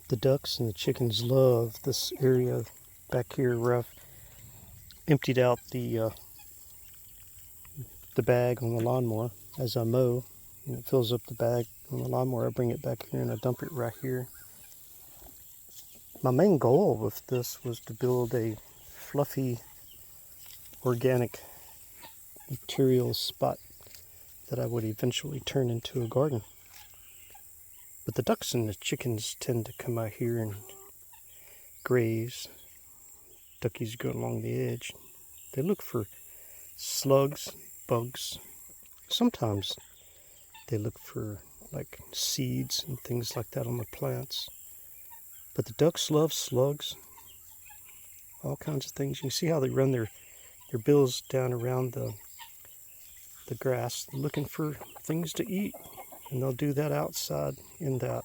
The ducks and the chickens love this area back here where I've emptied out the bag on the lawnmower as I mow. And it fills up the bag on the lawnmower. I bring it back here and I dump it right here. My main goal with this was to build a fluffy organic material spot that I would eventually turn into a garden. But the ducks and the chickens tend to come out here and graze. Duckies go along the edge. They look for slugs, bugs. Sometimes they look for like seeds and things like that on the plants. But the ducks love slugs, all kinds of things. You can see how they run their bills down around the grass looking for things to eat. And they'll do that outside in that